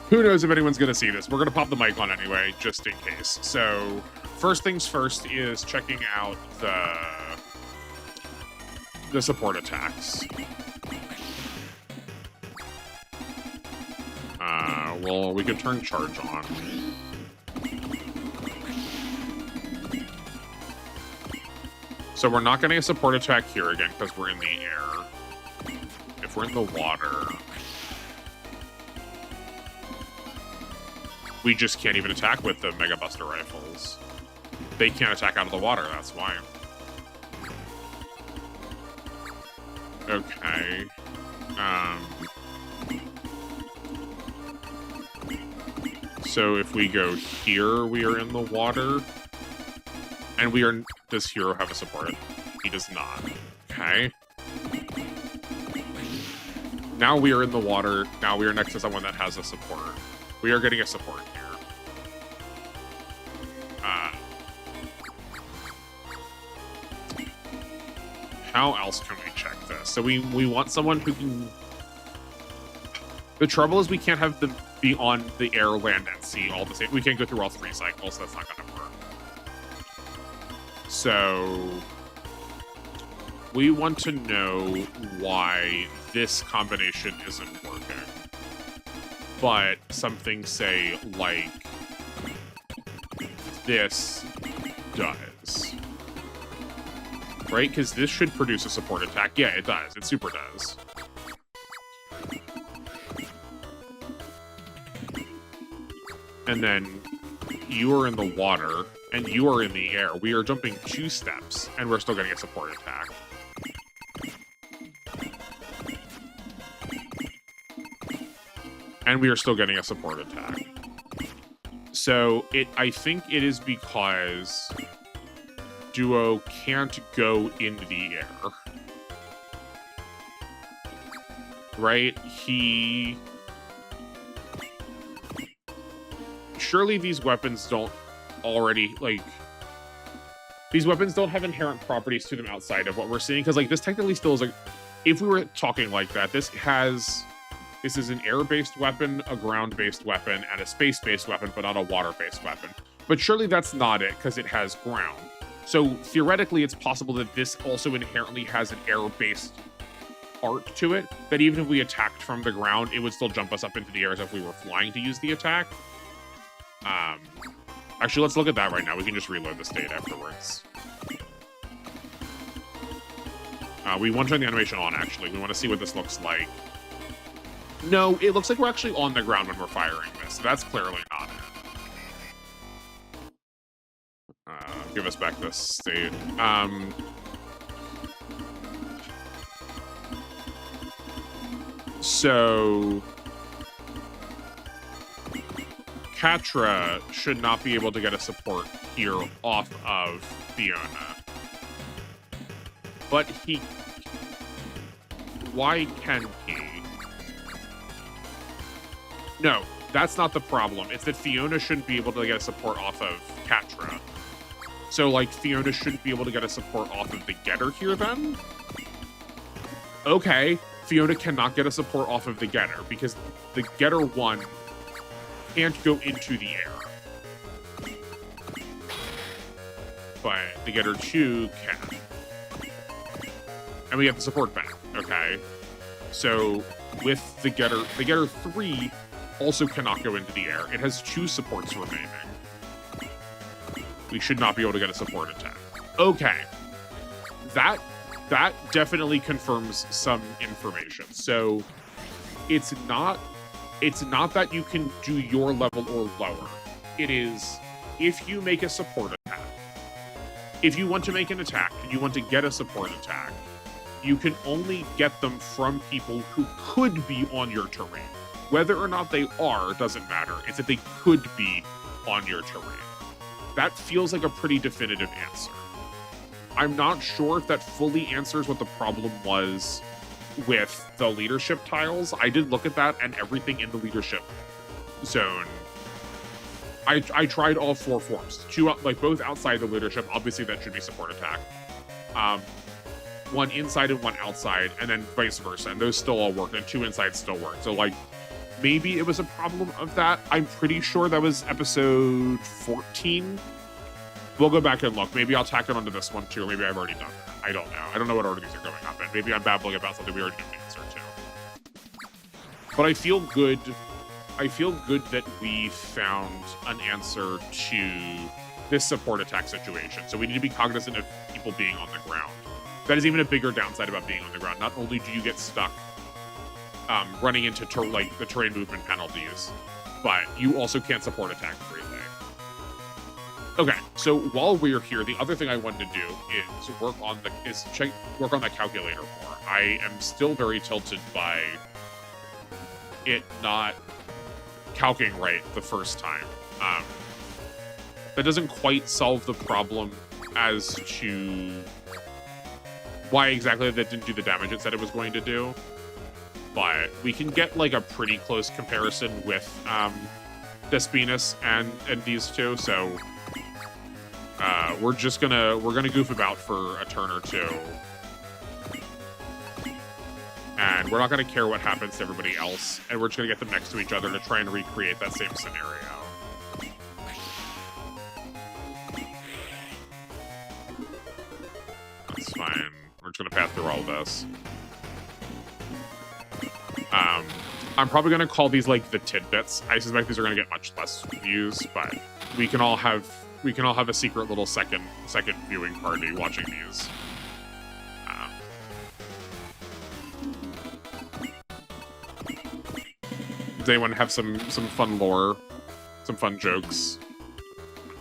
Who knows if anyone's going to see this? We're going to pop the mic on anyway, just in case. So first things first is checking out the support attacks. Well, we could turn charge on. So we're not getting a support attack here again because we're in the air. If we're in the water, we just can't even attack with the Mega Buster rifles. They can't attack out of the water, that's why. Okay. So if we go here, we are in the water. And we are... Does Hero have a support? He does not. Okay. Now we are in the water. Now we are next to someone that has a support. We are getting a support here. How else can we check this? So we want someone who can... The trouble is we can't have them be on the air, land, and sea all the same. We can't go through all 3 cycles, so that's not going to work. So we want to know why this combination isn't working. But something, say, like this does. Right? Because this should produce a support attack. Yeah, it does. It super does. And then you are in the water, and you are in the air. We are jumping 2 steps, and we're still getting a support attack. And we are still getting a support attack. So I think it is because Duo can't go into the air. Right? Surely these weapons don't already, like... These weapons don't have inherent properties to them outside of what we're seeing, because, like, this technically still is, like... If we were talking like that, this is an air-based weapon, a ground-based weapon, and a space-based weapon, but not a water-based weapon. But surely that's not it, because it has ground. So, theoretically, it's possible that this also inherently has an air-based art to it, that even if we attacked from the ground, it would still jump us up into the air as if we were flying to use the attack. Actually, let's look at that right now. We can just reload the state afterwards. We want to turn the animation on, actually. We want to see what this looks like. No, it looks like we're actually on the ground when we're firing this. So that's clearly not it. Give us back this state. So... Catra should not be able to get a support here off of Fiona. But he... Why can he? No, that's not the problem. It's that Fiona shouldn't be able to get a support off of Catra. So, like, Fiona shouldn't be able to get a support off of the Getter here, then? Okay, Fiona cannot get a support off of the Getter, because the Getter 1 can't go into the air. But the Getter 2 can. And we get the support back, okay? So, with the Getter 3 also cannot go into the air. It has 2 supports remaining. We should not be able to get a support attack. Okay. That definitely confirms some information. So, it's not that you can do your level or lower. It is, if you make a support attack, if you want to make an attack and you want to get a support attack, you can only get them from people who could be on your terrain. Whether or not they are doesn't matter. It's that they could be on your terrain. That feels like a pretty definitive answer. I'm not sure if that fully answers what the problem was with the leadership tiles. I did look at that, and everything in the leadership zone, I tried all 4 forms. 2, like, both outside the leadership, obviously that should be support attack. 1 inside and 1 outside, and then vice versa. And those still all worked, and 2 inside still worked. So, like, maybe it was a problem of that. I'm pretty sure that was episode 14. We'll go back and look. Maybe I'll tack it onto this one too, or maybe I've already done that. I don't know. I don't know what order these are going up in. Maybe I'm babbling about something we already know the answer to. But I feel good. I feel good that we found an answer to this support attack situation. So we need to be cognizant of people being on the ground. That is even a bigger downside about being on the ground. Not only do you get stuck running into the terrain movement penalties, but you also can't support attack freely. Okay, so while we're here, the other thing I wanted to do is work on that calculator more. I am still very tilted by it not calcing right the first time. That doesn't quite solve the problem as to why exactly that didn't do the damage it said it was going to do, but we can get like a pretty close comparison with Despinus and these two. So we're gonna goof about for a turn or two, and we're not gonna care what happens to everybody else, and we're just gonna get them next to each other to try and recreate that same scenario. That's fine. We're just gonna pass through all this. I'm probably gonna call these like the tidbits. I suspect these are gonna get much less views, but we can all have a secret little second viewing party watching these. Does anyone have some fun lore, some fun jokes?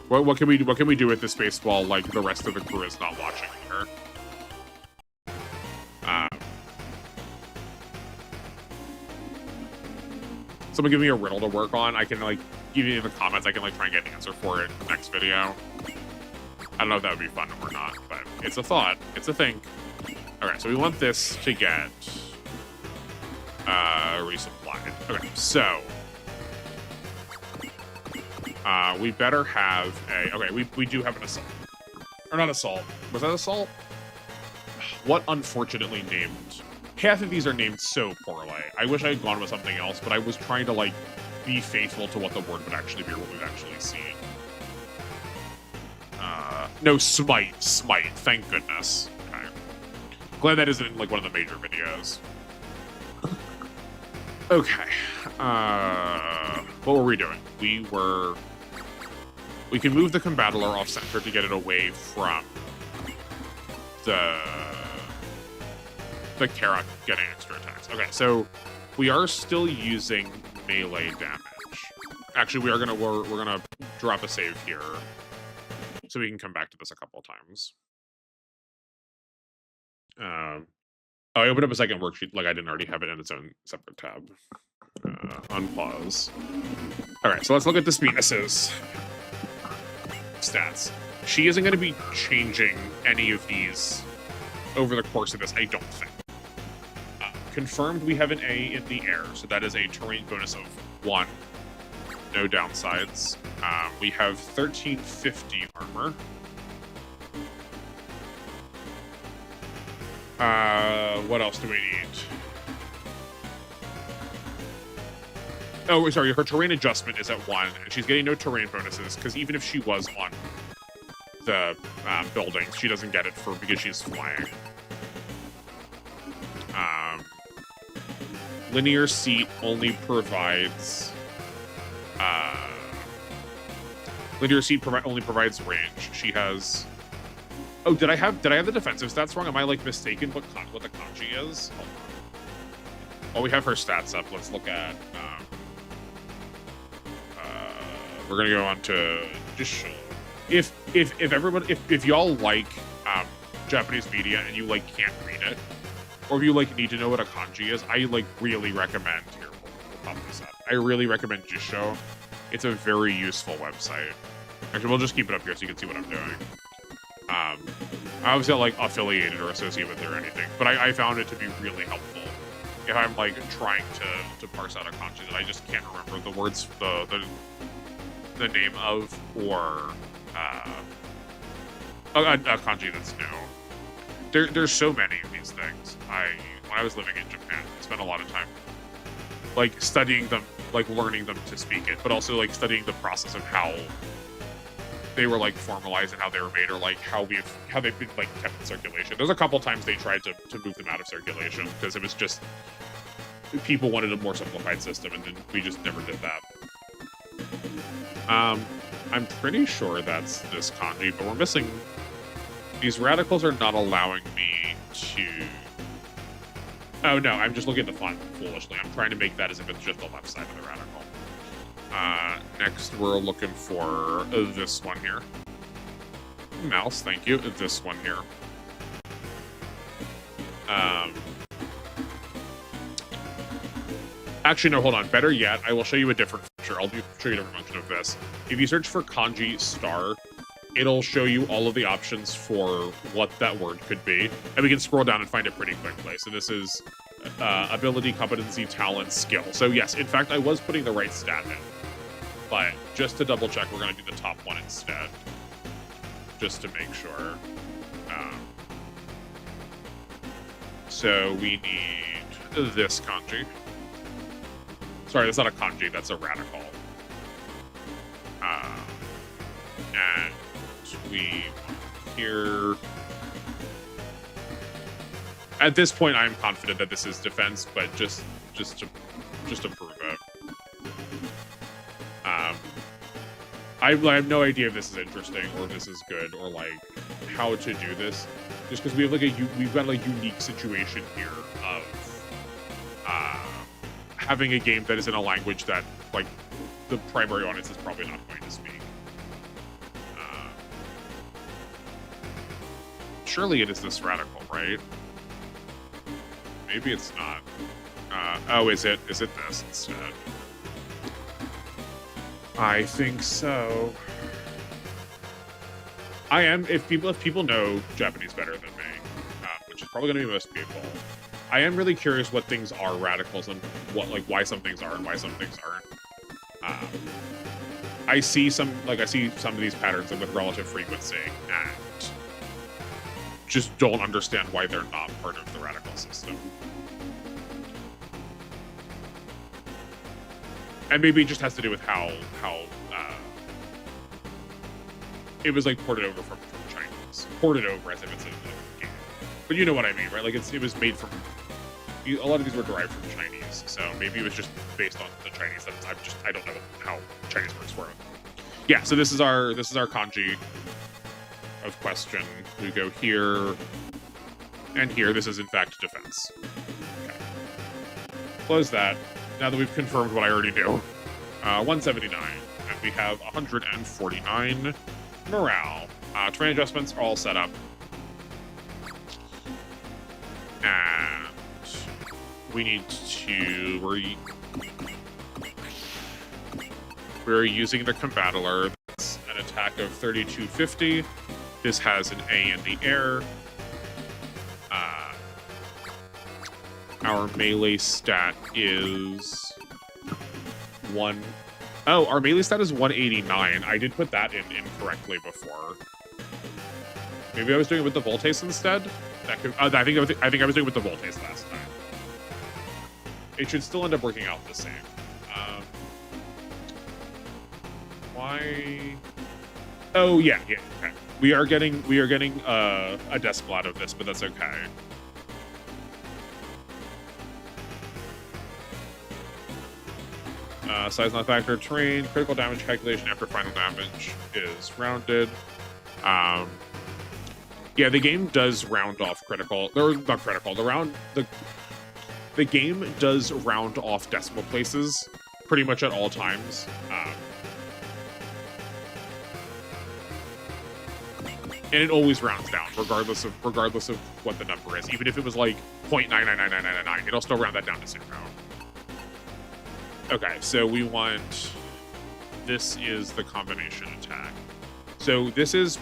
What can we do with this space while like the rest of the crew is not watching here? Someone give me a riddle to work on. I can like give you in the comments. I can like try and get an answer for it in the next video. I don't know if that would be fun or not, but it's a thought. It's a thing. Okay, so we want this to get resupplied. Okay, so we better have a. Okay, we do have an assault, or not assault. Was that assault? What unfortunately named. Half of these are named so poorly. I wish I had gone with something else, but I was trying to, like, be faithful to what the word would actually be or what we've actually seen. No, smite. Thank goodness. Okay. Glad that isn't, like, one of the major videos. Okay. What were we doing? We can move the Combattler off-center to get it away from the Karak getting extra attacks. Okay, so we are still using melee damage. Actually, we're gonna drop a save here, so we can come back to this a couple of times. Oh, I opened up a second worksheet, like I didn't already have it in its own separate tab. Unpause. All right, so let's look at Despinus's stats. She isn't going to be changing any of these over the course of this, I don't think. Confirmed, we have an A in the air, so that is a terrain bonus of 1. No downsides. We have 1350 armor. What else do we need? Oh, sorry, her terrain adjustment is at 1, and she's getting no terrain bonuses, because even if she was on the buildings, she doesn't get it because she's flying. Linear seat only provides only provides range. She has. Oh, did I have the defensive stats wrong? Am I like mistaken what the kanji is? Hold on. While we have her stats up, let's look at. We're gonna go on to just if y'all like Japanese media and you like can't read it, or if you like need to know what a kanji is, I like really recommend here. We'll pop this up. I really recommend Jisho. It's a very useful website. Actually, we'll just keep it up here so you can see what I'm doing. I obviously not like affiliated or associated with it or anything, but I found it to be really helpful if I'm like trying to parse out a kanji that I just can't remember the words, the name of, or a kanji that's new. There's so many of these things. When I was living in Japan, I spent a lot of time like studying them like learning them to speak it, but also like studying the process of how they were like formalized and how they were made, or like how they've been like kept in circulation. There's a couple times they tried to move them out of circulation because it was just people wanted a more simplified system, and then we just never did that. I'm pretty sure that's this kanji, but we're missing. These radicals are not allowing me to. Oh no, I'm just looking at the font foolishly. I'm trying to make that as if it's just the left side of the radical. Next, we're looking for this one here. Mouse, thank you. This one here. Actually, no, hold on. Better yet, I will show you a different feature. I'll show you a different function of this. If you search for kanji star, it'll show you all of the options for what that word could be. And we can scroll down and find it pretty quickly. So this is ability, competency, talent, skill. So yes, in fact, I was putting the right stat in. But just to double check, we're going to do the top one instead. Just to make sure. So we need this kanji. Sorry, that's not a kanji, that's a radical. And we here. At this point, I'm confident that this is defense, but just to prove it. I have no idea if this is interesting or if this is good or like how to do this. Just because we have like we've got like unique situation here of having a game that is in a language that like the primary audience is probably not going to speak. Surely it is this radical, right? Maybe it's not. Oh, is it? Is it this instead? I think so. I am. If people know Japanese better than me, which is probably going to be most people, I am really curious what things are radicals and why some things are and why some things aren't. I see some of these patterns with relative frequency and just don't understand why they're not part of the radical system. And maybe it just has to do with how it was like ported over from Chinese. Ported over as if it's a game. But you know what I mean, right? Like it was made from, a lot of these were derived from Chinese, so maybe it was just based on the Chinese. I don't know how Chinese works for it. Yeah, so this is our kanji of question. We go here and here. This is in fact defense. Okay. Close that. Now that we've confirmed what I already knew. 179. And we have 149 morale. Terrain adjustments are all set up. And we need to... We're using the combattler. That's an attack of 3250. This has an A in the air. Our melee stat is 1. Oh, our melee stat is 189. I did put that in incorrectly before. Maybe I was doing it with the Voltace instead. That could, I think I was doing it with the Voltace last time. It should still end up working out the same. Why? Oh yeah. Okay. We are getting a decimal out of this, but that's okay. Size not factor, terrain, critical damage calculation after final damage is rounded. Yeah, the game does round off critical. Or not critical. The game does round off decimal places pretty much at all times. And it always rounds down, regardless of what the number is. Even if it was like 0.999999, it'll still round that down to 0. Okay, so we want... This is the combination attack. So this is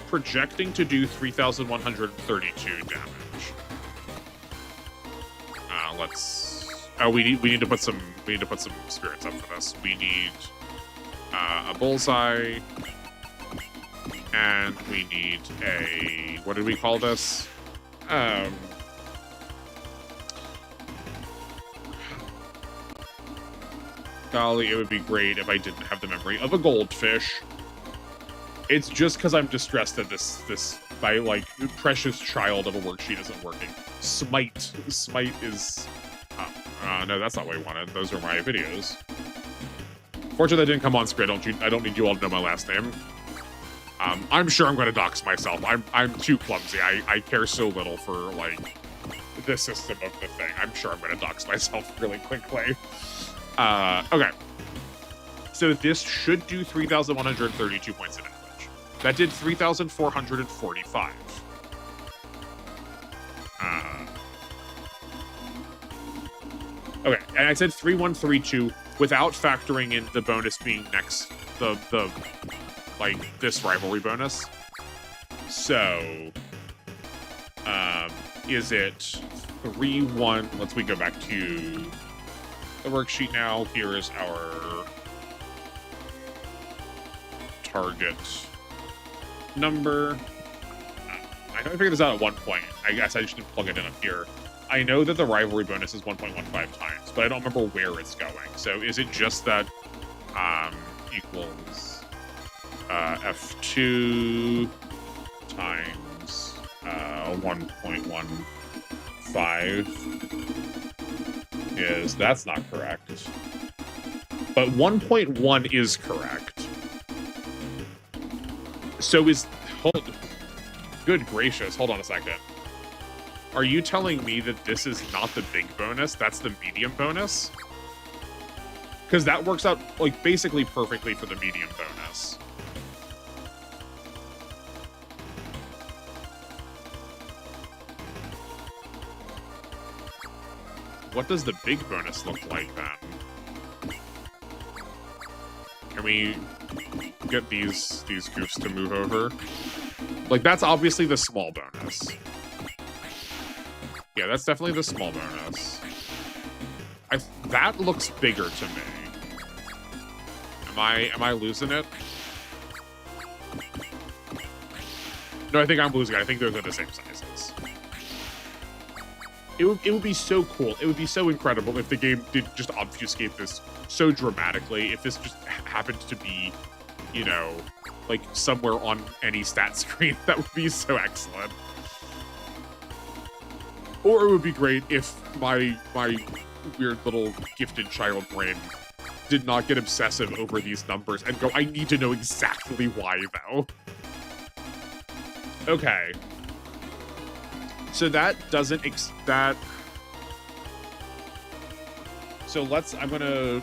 projecting to do 3,132 damage. Let's... Oh, we need to put some spirits up for this. We need a bullseye, and we need a... What did we call this? Golly, it would be great if I didn't have the memory of a goldfish. It's just because I'm distressed that my, like, precious child of a worksheet isn't working. Smite is... no, that's not what I wanted. Those are my videos. Fortunately, that didn't come on screen. I don't need you all to know my last name. I'm sure I'm going to dox myself. I'm too clumsy. I care so little for, like, the system of the thing. I'm sure I'm going to dox myself really quickly. Okay. So this should do 3,132 points of damage. That did 3,445. Okay, and I said 3,132 without factoring in the bonus being next, the like, this rivalry bonus. So, is it 3-1? We go back to the worksheet now. Here is our target number. I know I figured this out at one point. I guess I just didn't plug it in up here. I know that the rivalry bonus is 1.15 times, but I don't remember where it's going. So is it just that equals F2 times 1.15? That's not correct. But 1.1 is correct. So good gracious, hold on a second. Are you telling me that this is not the big bonus? That's the medium bonus? Because that works out, like, basically perfectly for the medium bonus. What does the big bonus look like, then? Can we get these goofs to move over? Like, that's obviously the small bonus. Yeah, that's definitely the small bonus. That looks bigger to me. Am I losing it? No, I think I'm losing it. I think those are the same sizes. It would be so cool. It would be so incredible if the game did just obfuscate this so dramatically. If this just happened to be, you know, like, somewhere on any stat screen. That would be so excellent. Or it would be great if my weird little gifted child brain did not get obsessive over these numbers and go, I need to know exactly why, though. Okay. So that doesn't so I'm gonna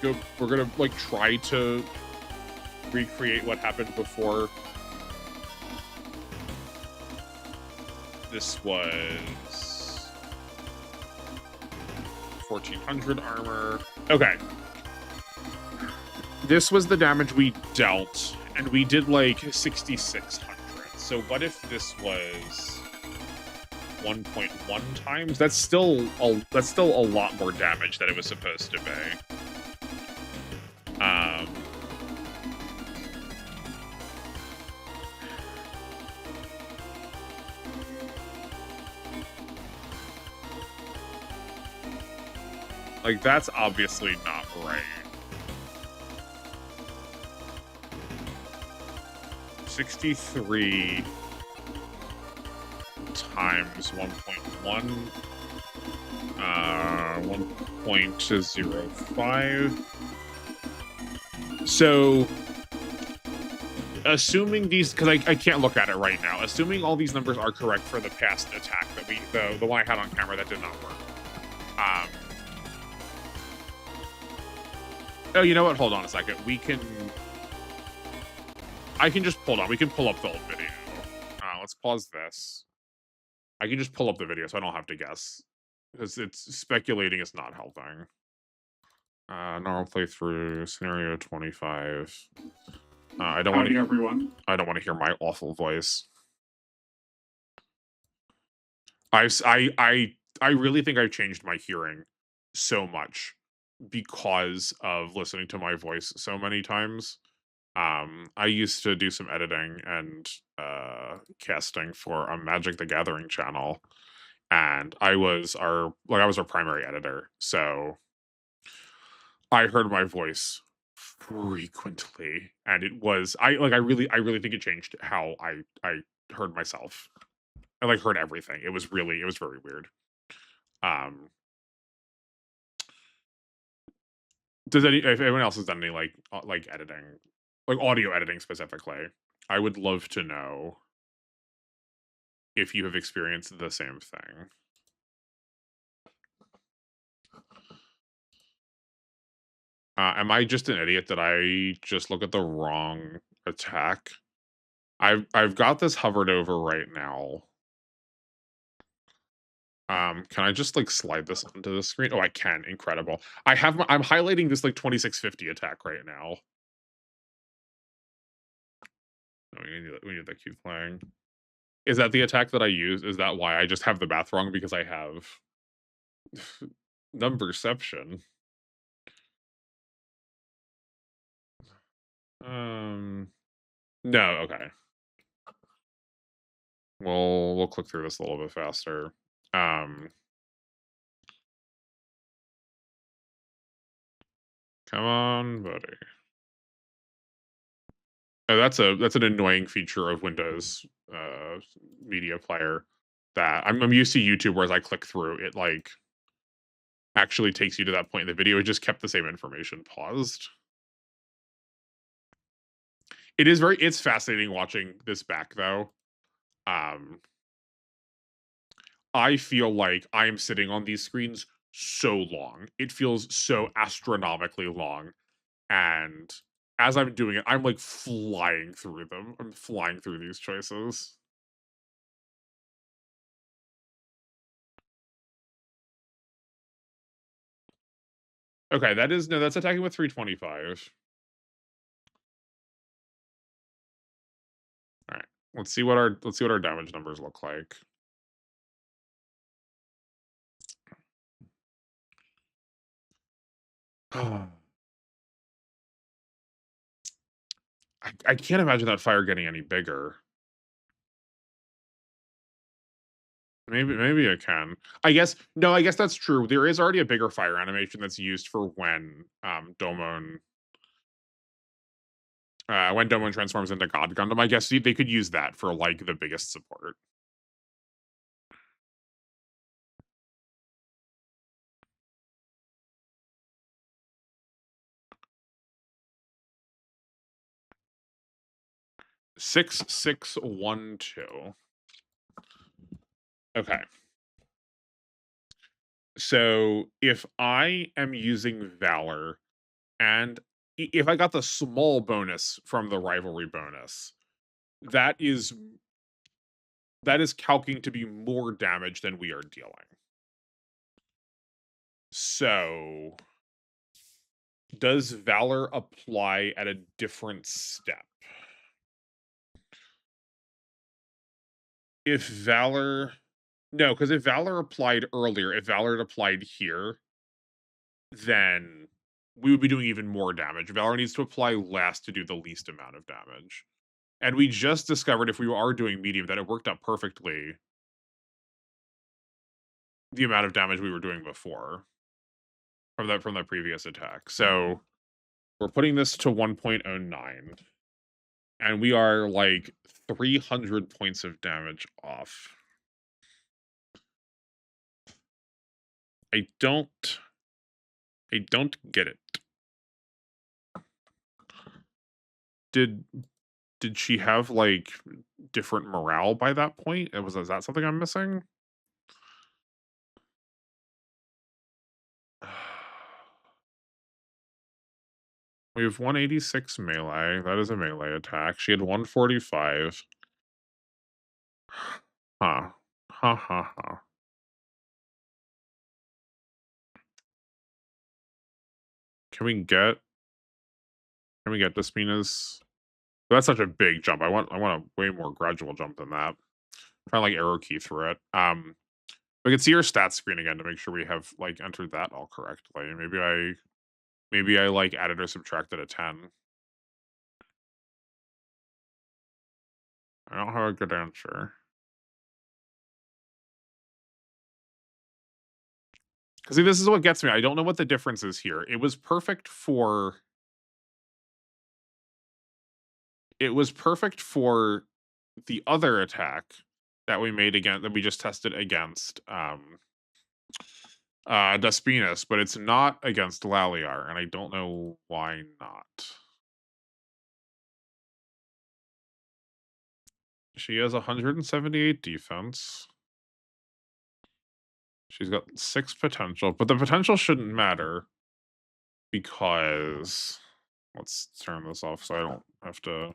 go, we're gonna, like, try to recreate what happened before. This was 1,400 armor. Okay. This was the damage we dealt, and we did, like, 6,600. So what if this was 1.1 times? That's still a lot more damage than it was supposed to be. Like, that's obviously not right. 63 times 1.1, 1.05. So, assuming these, because I can't look at it right now, assuming all these numbers are correct for the past attack that the one I had on camera that did not work. Oh, you know what? Hold on a second. I can just hold on. We can pull up the old video. Let's pause this. I can just pull up the video so I don't have to guess. Because it's speculating is not helping. Normal playthrough, scenario 25. I don't want to everyone. I don't want to hear my awful voice. I really think I've changed my hearing so much because of listening to my voice so many times. I used to do some editing and casting for a Magic the Gathering channel, and I was our primary editor. So I heard my voice frequently, and it was I really think it changed how I heard myself. I, like, heard everything. It was very weird. Um, does any if anyone else has done any, like, editing, like, audio editing specifically, I would love to know if you have experienced the same thing. Am I just an idiot? That I just look at the wrong attack? I've got this hovered over right now. Can I just, like, slide this onto the screen? Oh, I can. Incredible. I'm highlighting this, like, 2650 attack right now. Oh, we need that cue playing. Is that the attack that I use? Is that why I just have the math wrong because I have numberception? No, okay. We'll click through this a little bit faster. Um, come on, buddy. Oh, that's an annoying feature of Windows media player that I'm used to YouTube, where as I click through, it, like, actually takes you to that point in the video. It just kept the same information paused. It's fascinating watching this back, though. Um, I feel like I am sitting on these screens so long. It feels so astronomically long, and as I'm doing it, I'm, like, flying through them. I'm flying through these choices. Okay, that's attacking with 325. All right. Let's see what our damage numbers look like. I can't imagine that fire getting any bigger. Maybe I can. I guess no, I guess that's true. There is already a bigger fire animation that's used for when Domon transforms into God Gundam. I guess they could use that for, like, the biggest support. Six 6 1 2. Okay. So if I am using Valor, and if I got the small bonus from the rivalry bonus, that is calcing to be more damage than we are dealing. So does Valor apply at a different step? If Valor No, because if Valor applied earlier, if Valor had applied here, then we would be doing even more damage. Valor needs to apply less to do the least amount of damage. And we just discovered, if we are doing medium, that it worked out perfectly the amount of damage we were doing before from that previous attack. So we're putting this to 1.09, and we are, like, 300 points of damage off. I don't get it. Did she have, like, different morale by that point? Is that something I'm missing? We have 186 melee. That is a melee attack. She had 145. Huh. Ha ha ha. Can we get Despina's? That's such a big jump. I want a way more gradual jump than that. Try to, like, arrow key through it. We can see our stats screen again to make sure we have, like, entered that all correctly. Maybe I, like, added or subtracted a 10. I don't have a good answer. See, this is what gets me. I don't know what the difference is here. It was perfect for the other attack that we made again that we just tested against Despinus, but it's not against Laliar, and I don't know why not. She has 178 defense. She's got 6 potential, but the potential shouldn't matter because let's turn this off so I don't have to.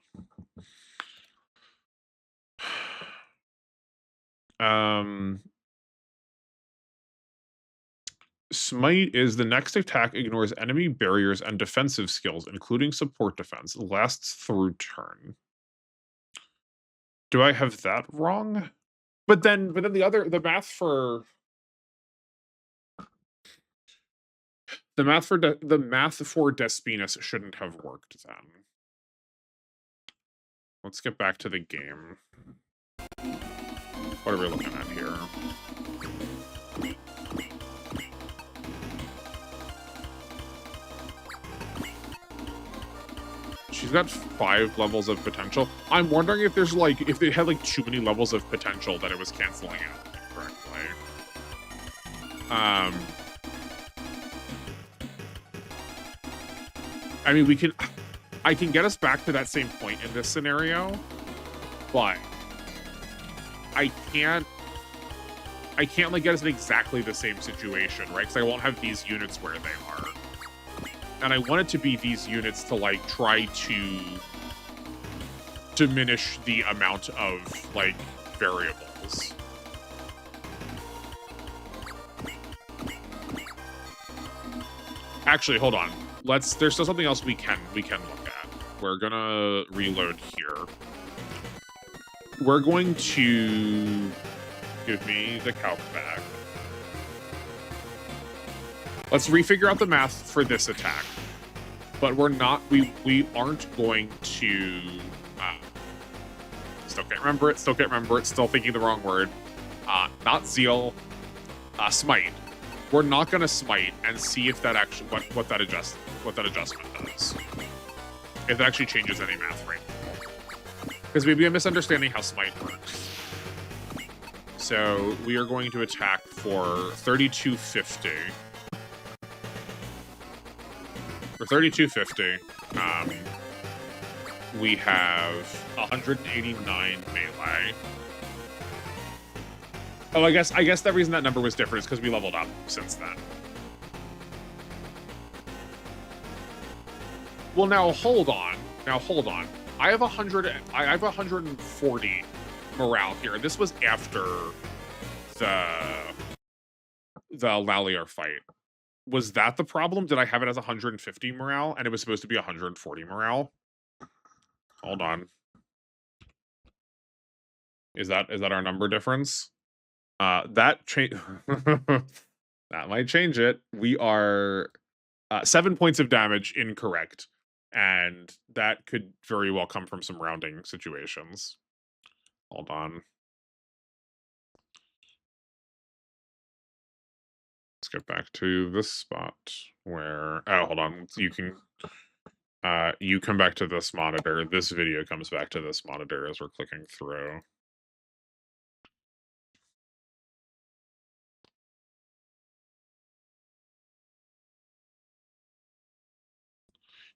Smite is the next attack ignores enemy barriers and defensive skills, including support defense. Lasts through turn. Do I have that wrong? But then the math for Despinus shouldn't have worked then. Let's get back to the game. What are we looking at here? She's got 5 levels of potential. I'm wondering if there's like, if they had like too many levels of potential that it was canceling out incorrectly. I mean, I can get us back to that same point in this scenario, but I can't like get us in exactly the same situation, right? Because I won't have these units where they are. And I want it to be these units to like try to diminish the amount of like variables. Actually, hold on. There's still something else we can look at. We're gonna reload here. We're going to give me the calc back. Let's refigure out the math for this attack. But we aren't going to, still can't remember it, still thinking the wrong word. Not Zeal, Smite. We're not gonna Smite and see if that actually, what that adjustment does. If it actually changes any math rate. Because maybe I'm misunderstanding how Smite works. So we are going to attack for 3250. For 3250, we have 189 melee. Oh, I guess the reason that number was different is because we leveled up since then. Well, now hold on. I have 140 morale here. This was after the Laliar fight. Was that the problem? Did I have it as 150 morale and it was supposed to be 140 morale? Hold on. Is that our number difference? That might change it. We are 7 points of damage incorrect, and that could very well come from some rounding situations. Hold on. Let's get back to this spot where, oh, hold on. You come back to this monitor. This video comes back to this monitor as we're clicking through.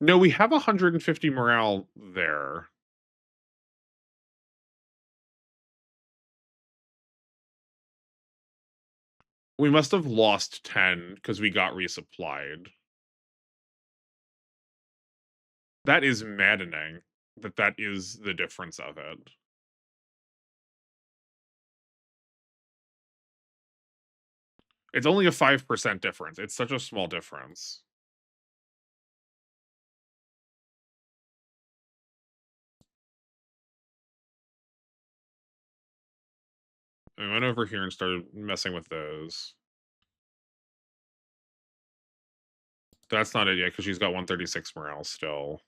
No, we have 150 morale there. We must have lost 10 because we got resupplied. That is maddening that is the difference of it. It's only a 5% difference. It's such a small difference. I went over here and started messing with those. That's not it yet, because she's got 136 morale still.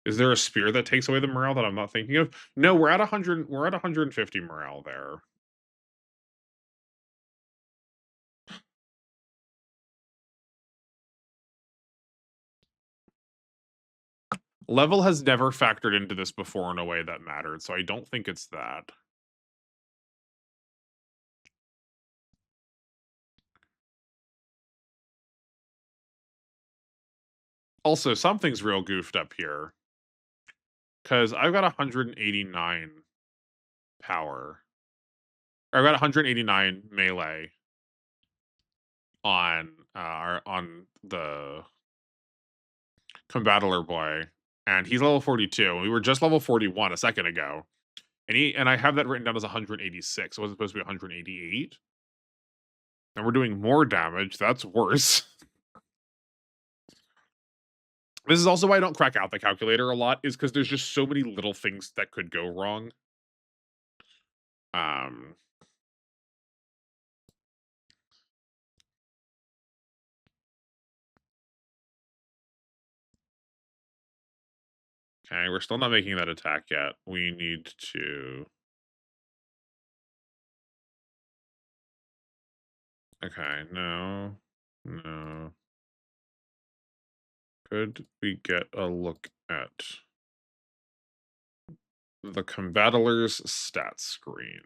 Is there a spear that takes away the morale that I'm not thinking of? No, we're at 100. We're at 150 morale there. Level has never factored into this before in a way that mattered, so I don't think it's that. Also, something's real goofed up here. Because I've got 189 power. Or I've got 189 melee on the Combattler boy, and he's level 42. We were just level 41 a second ago, and I have that written down as 186. It wasn't supposed to be 188. And we're doing more damage. That's worse. This is also why I don't crack out the calculator a lot, is because there's just so many little things that could go wrong. Okay, we're still not making that attack yet. We need to... Okay, no. No. Could we get a look at the Combattler's stat screen?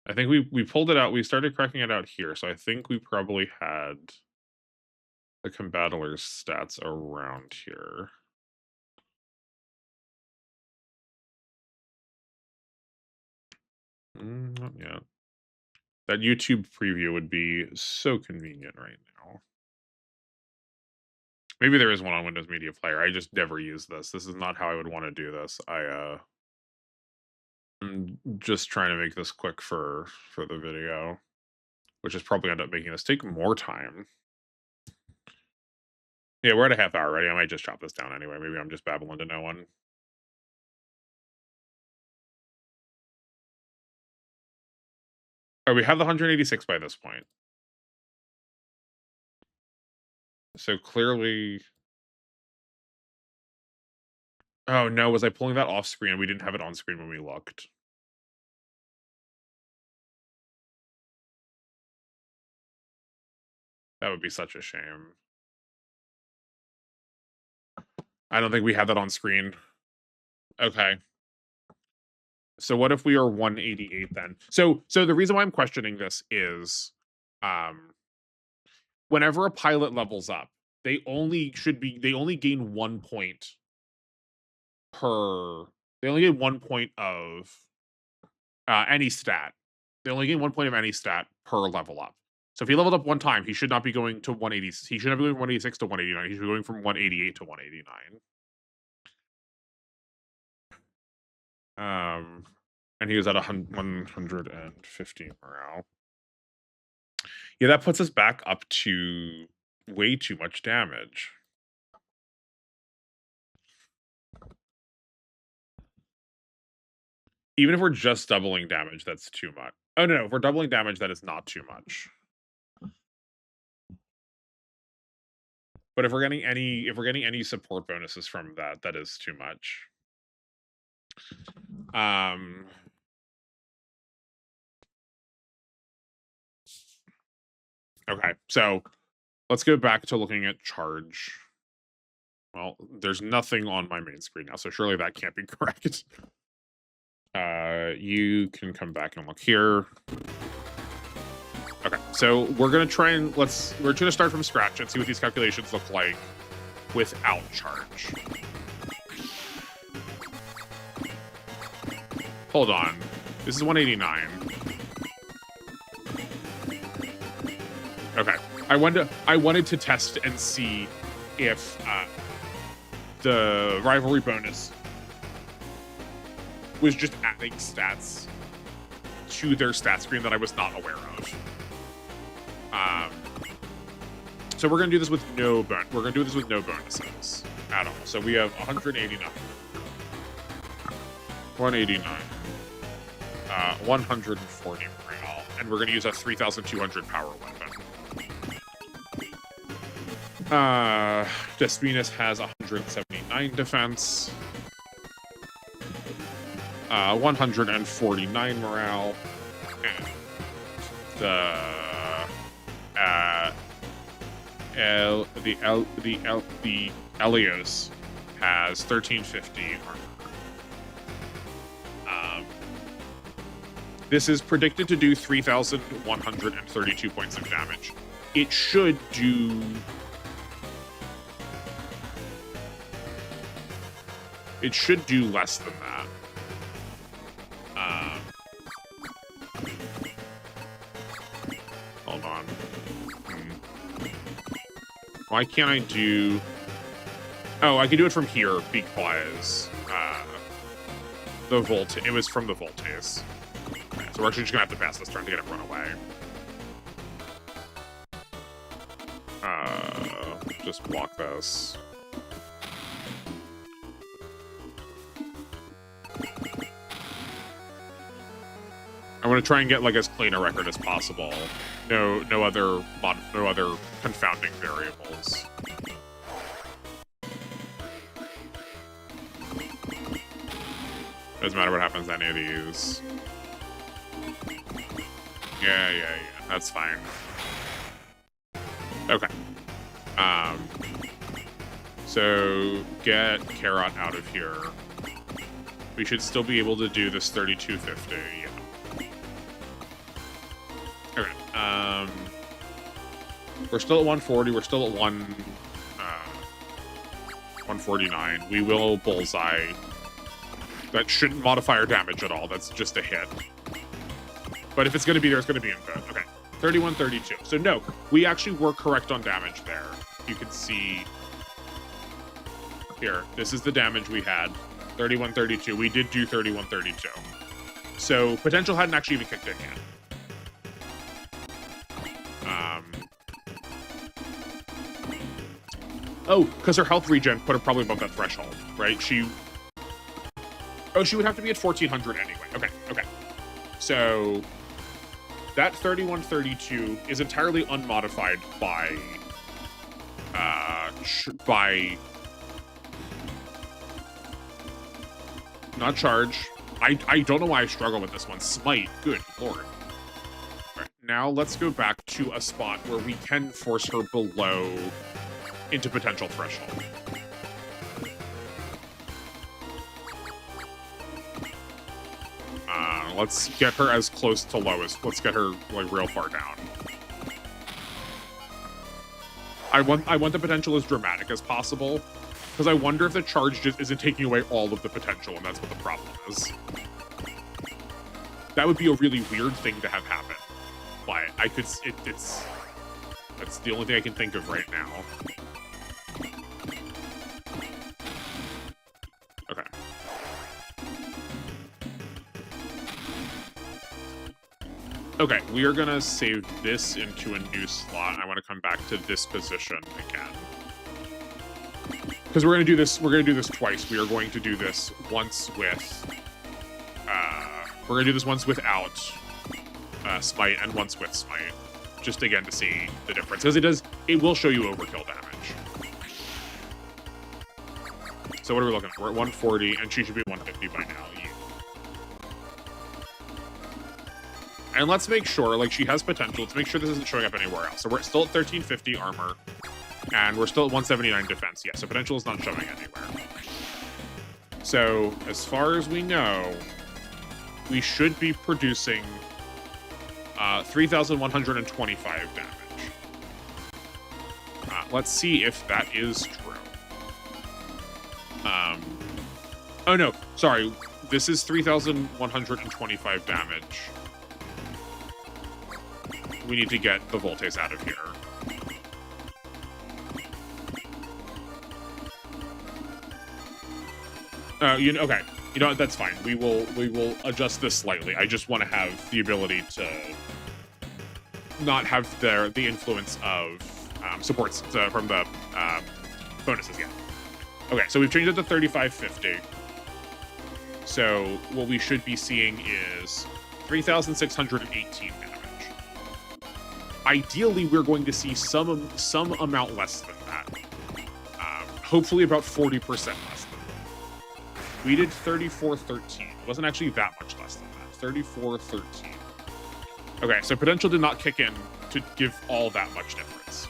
I think we pulled it out. We started cracking it out here, so I think we probably had the Combattler's stats around here. Not yet. That YouTube preview would be so convenient right now. Maybe there is one on Windows Media Player. I just never use this. This is not how I would want to do this. I'm just trying to make this quick for the video, which is probably end up making this take more time. Yeah, we're at a half hour already. I might just chop this down anyway. Maybe I'm just babbling to no one. Oh, we have the 186 by this point. So clearly... Oh no, was I pulling that off screen? We didn't have it on screen when we looked. That would be such a shame. I don't think we had that on screen. Okay. So what if we are 188 then? So the reason why I'm questioning this is whenever a pilot levels up, they only gain 1 point per... They only get 1 point of any stat. They only gain 1 point of any stat per level up. So if he leveled up one time, he should not be going to 180. He should not be going from 186 to 189. He should be going from 188 to 189. And he was at 150 morale. Yeah, that puts us back up to way too much damage. Even if we're just doubling damage, that's too much. Oh no, if we're doubling damage, that is not too much. But if we're getting any support bonuses from that, that is too much. Okay, so let's go back to looking at charge. Well, there's nothing on my main screen now, so surely that can't be correct. You can come back and look here. Okay, so we're gonna try and we're gonna start from scratch and see what these calculations look like without charge. Hold on, this is 189. Okay, I wanted to test and see if the rivalry bonus was just adding stats to their stat screen that I was not aware of. So we're gonna do this with no bonuses at all. So we have 189, 189, 140 morale, and we're going to use a 3,200 power weapon. Despinus has 179 defense, 149 morale, and the Elios has 1350 armor. This is predicted to do 3,132 points of damage. It should do... It should do less than that. Hold on. Why can't I do... Oh, I can do it from here because the Volt... It was from the Voltaise. Okay, so we're actually just gonna have to pass this turn to get him run away. Just block this. I want to try and get like as clean a record as possible. No other confounding variables. Doesn't matter what happens to any of these. Yeah, that's fine. Okay. So get Carrot out of here. We should still be able to do this 3250. Yeah. Okay. We're still at 140. We're still at 149. We will bullseye. That shouldn't modify our damage at all. That's just a hit. But if it's going to be there, it's going to be in both. Okay. 3132. So no, we actually were correct on damage there. You can see here. This is the damage we had. 3132. We did do 3132. So potential hadn't actually even kicked in yet. Oh, because her health regen put her probably above that threshold, right? Oh, she would have to be at 1400 anyway. Okay. So that 3132 is entirely unmodified by not charge. I don't know why I struggle with this one. Smite, good lord. Right, now let's go back to a spot where we can force her below into potential threshold. Let's get her as close to lowest. Let's get her like real far down. I want the potential as dramatic as possible, because I wonder if the charge just isn't taking away all of the potential, and that's what the problem is. That would be a really weird thing to have happen, but I could. That's the only thing I can think of right now. Okay. Okay, we are gonna save this into a new slot. I want to come back to this position again. Because we're gonna do this twice. We are going to do this once with we're gonna do this once without Smite and once with Smite. Just again to see the difference. Because it will show you overkill damage. So what are we looking at? We're at 140 and she should be 150 by now. Yeah. And let's make sure, like, she has potential. Let's make sure this isn't showing up anywhere else. So we're still at 1350 armor, and we're still at 179 defense. Yeah, so potential is not showing anywhere. So, as far as we know, we should be producing 3,125 damage. Let's see if that is true. Oh no, sorry. This is 3,125 damage. We need to get the Voltaise out of here. Okay. You know what? That's fine. We will adjust this slightly. I just want to have the ability to not have the influence of supports from the bonuses yet. Okay, so we've changed it to 3550. So what we should be seeing is 3,618 damage. Ideally, we're going to see some amount less than that. Hopefully about 40% less than that. We did 34-13. It wasn't actually that much less than that. 34-13. Okay, so potential did not kick in to give all that much difference.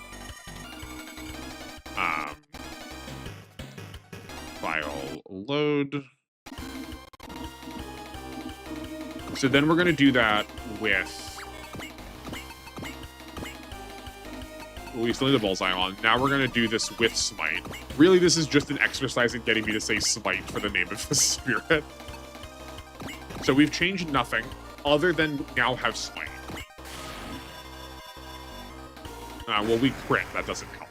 File load. So then we're going to do that with... We still need the bullseye on. Now we're going to do this with Smite. Really, this is just an exercise in getting me to say Smite for the name of the spirit. So we've changed nothing other than now have Smite. Well, we crit. That doesn't help.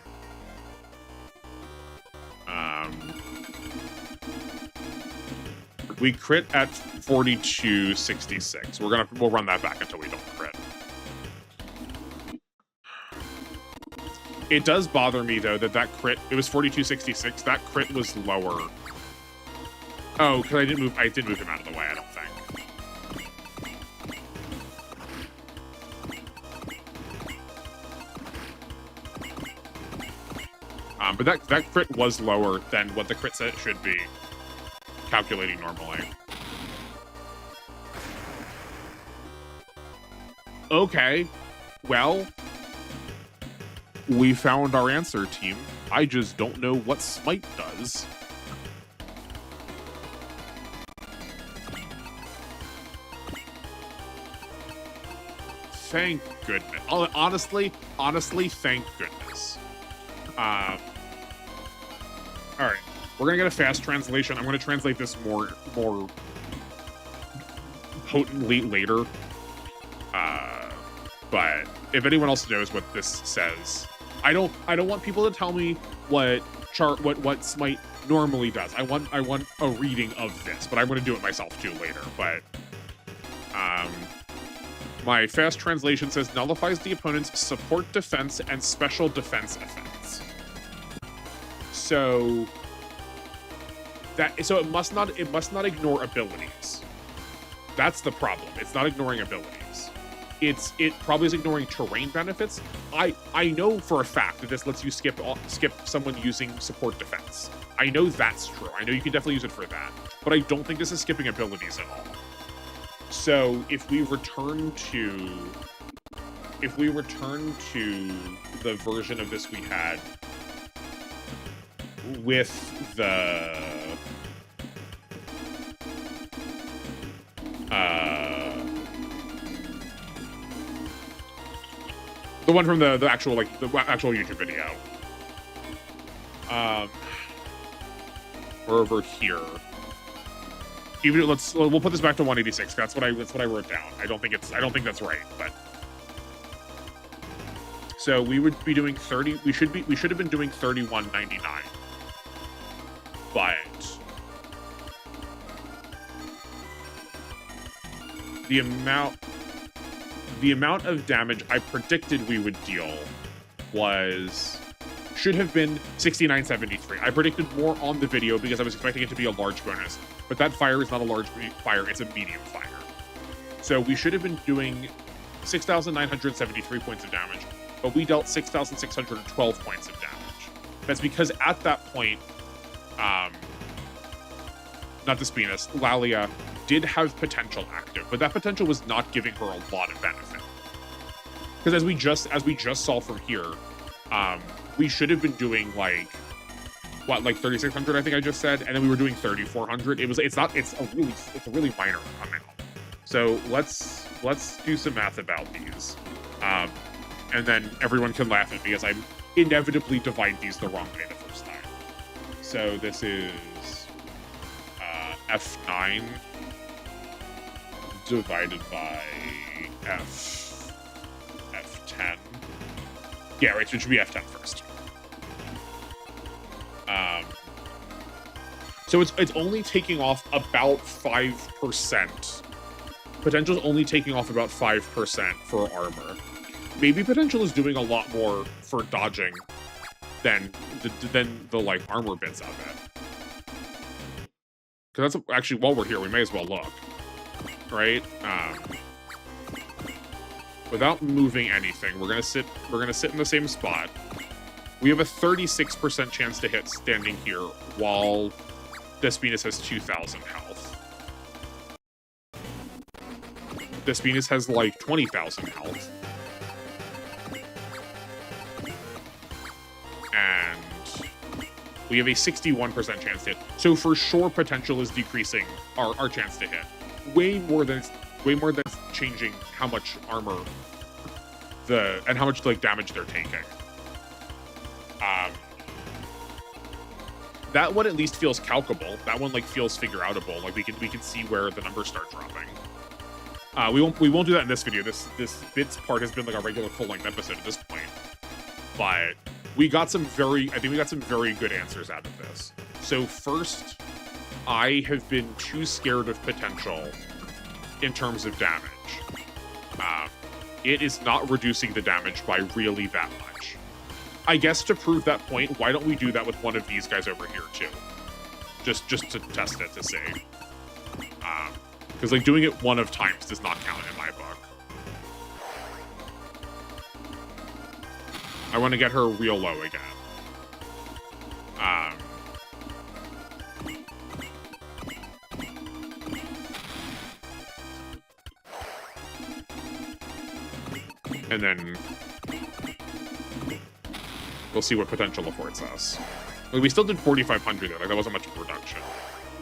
We crit at 42.66. We'll run that back until we don't crit. It does bother me though that crit, it was 42.66. That crit was lower. Oh, because I did move him out of the way, I don't think. But that crit was lower than what the crit set should be, calculating normally. Okay, well, we found our answer, team. I just don't know what Smite does. Thank goodness. Honestly, thank goodness. All right, we're gonna get a fast translation. I'm gonna translate this more potently later. But if anyone else knows what this says, I don't want people to tell me what Smite normally does. I want a reading of this, but I'm gonna do it myself too later. But my fast translation says nullifies the opponent's support defense and special defense effects. So it must not ignore abilities. That's the problem. It's not ignoring abilities. It probably is ignoring terrain benefits. I know for a fact that this lets you skip someone using support defense. I know that's true. I know you can definitely use it for that. But I don't think this is skipping abilities at all. So if we return to the version of this we had with the one from the actual YouTube video. We're over here. We'll put this back to 186. That's what I wrote down. I don't think that's right, but so we would be doing 30. We should have been doing 31.99, but the amount of damage I predicted we would deal should have been 69.73. I predicted more on the video because I was expecting it to be a large bonus, but that fire is not a large fire, it's a medium fire. So we should have been doing 6,973 points of damage, but we dealt 6,612 points of damage. That's because at that point, not the Spinus, Lalia did have potential active, but that potential was not giving her a lot of benefit. Because as we just saw from here, we should have been doing like 3,600, I think I just said, and then we were doing 3,400. It's a really minor amount. So let's do some math about these, and then everyone can laugh at me as I inevitably divide these the wrong way the first time. So this is F9 divided by F10. Yeah, right, so it should be F10 first. So it's only taking off about 5%. Potential's only taking off about 5% for armor. Maybe potential is doing a lot more for dodging than the like armor bits of it. Because that's actually, while we're here, we may as well look, right? without moving anything, we're gonna sit in the same spot. We have a 36% chance to hit standing here, while Despinus has 2,000 health. Despinus has like 20,000 health. And we have a 61% chance to hit. So for sure, potential is decreasing our chance to hit. Way more than it's changing how much armor and how much like damage they're taking. That one at least feels calculable. That one like feels figure-outable. Like we can see where the numbers start dropping. We won't do that in this video. This bits part has been like a regular full-length episode at this point. But I think we got some very good answers out of this. So first, I have been too scared of potential in terms of damage. It is not reducing the damage by really that much. I guess to prove that point, why don't we do that with one of these guys over here too? Just to test it to see. Because like doing it one of times does not count in my book. I want to get her real low again. And then we'll see what potential affords us. Like, we still did 4,500 there. Like, that wasn't much of a reduction.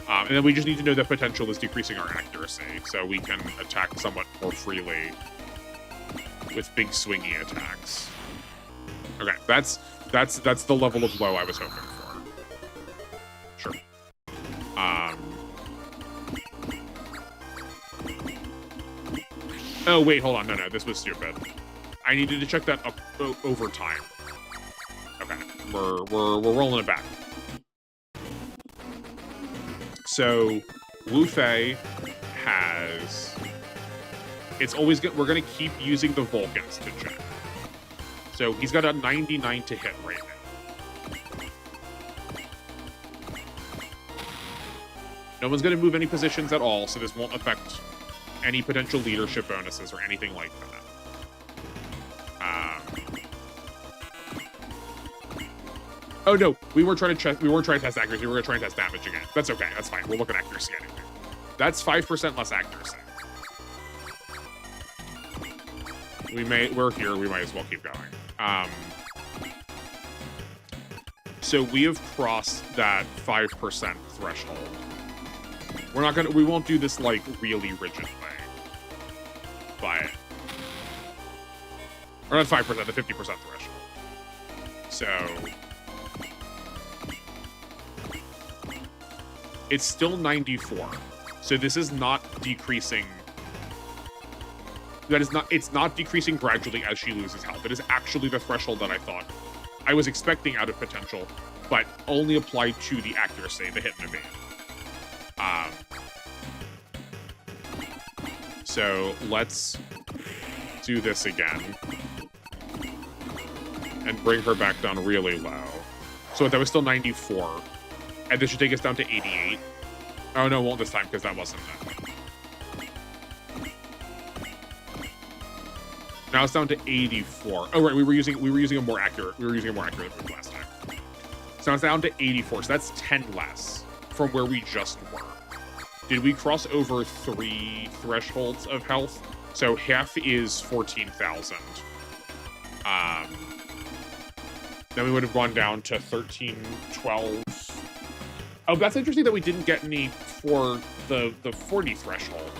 And then we just need to know that potential is decreasing our accuracy, so we can attack somewhat more freely with big swingy attacks. Okay, that's the level of low I was hoping for. Sure. Oh wait, hold on. No, this was stupid. I needed to check that up over time. Okay, we're rolling it back. So, Wu Fei has. It's always good. We're gonna keep using the Vulcans to check. So he's got a 99 to hit right now. No one's gonna move any positions at all, so this won't affect any potential leadership bonuses or anything like that. Oh no, we weren't trying to test accuracy. We were trying to test damage again. That's okay. That's fine. We'll look at accuracy anyway. That's 5% less accuracy. We're here. We might as well keep going. So we have crossed that 5% threshold. We won't do this like really rigid way, but or not 5%, the 50% threshold. So it's still 94. So this is not decreasing. It's not decreasing gradually as she loses health. It is actually the threshold that I was expecting out of potential, but only applied to the accuracy, the hit and evade. So let's do this again and bring her back down really low. So that was still 94, and this should take us down to 88. Oh no, it won't this time because that wasn't that. Now it's down to 84. Oh right, we were using a more accurate move last time. So now it's down to 84. So that's 10 less from where we just were. Did we cross over 3 thresholds of health? So half is 14,000. Then we would have gone down to 13, 12. Oh, that's interesting that we didn't get any for the 40 threshold.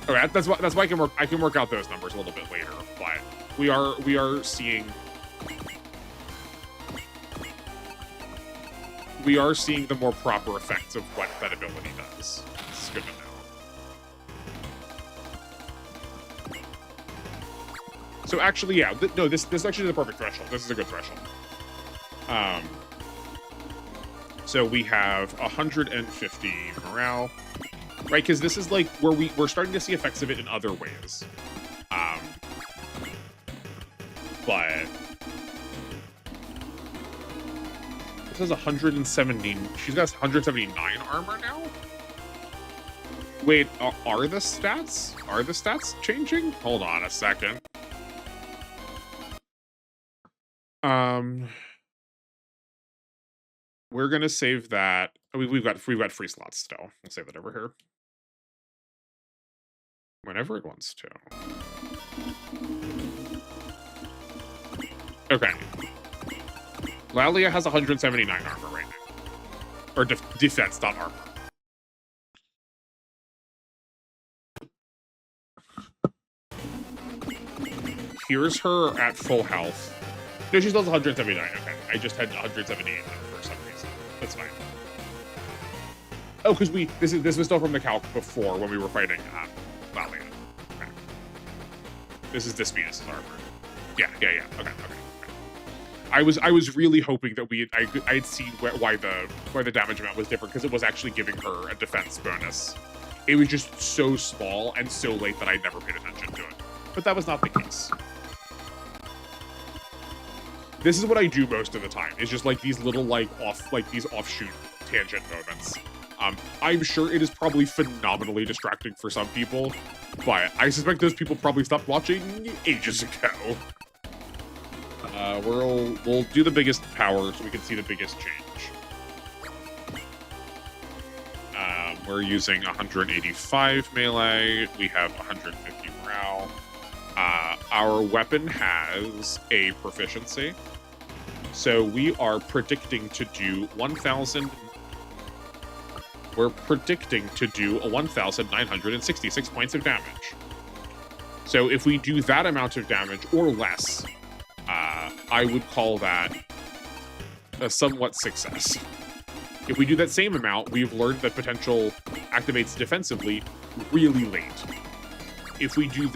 Okay, that's why I can work out those numbers a little bit later, but we are seeing the more proper effects of what that ability does. It's good to know. So actually, yeah, no, this actually is the perfect threshold. This is a good threshold. So we have 150 morale. Right, because this is like where we're starting to see effects of it in other ways. But this has 170. She's got 179 armor now. Wait, are the stats? Are the stats changing? Hold on a second. We're gonna save that. We've got free slots still. We'll save that over here. Whenever it wants to. Okay. Lalia has 179 armor right now. Or defense, not armor. Here's her at full health. No, she still has 179. Okay. I just had 178 for some reason. That's fine. Oh, because this was still from the calc before when we were fighting Lalia. Okay. This is Dispius' armor. Yeah. Okay. I was really hoping that I had seen why the damage amount was different, because it was actually giving her a defense bonus. It was just so small and so late that I never paid attention to it. But that was not the case. This is what I do most of the time. It's just like these little these offshoot tangent moments. I'm sure it is probably phenomenally distracting for some people, but I suspect those people probably stopped watching ages ago. We'll do the biggest power so we can see the biggest change. We're using 185 melee. We have 150 morale. Our weapon has a proficiency. So we are predicting to do 1,000. We're predicting to do 1,966 points of damage. So if we do that amount of damage or less, I would call that a somewhat success. If we do that same amount, we've learned that potential activates defensively really late. If we do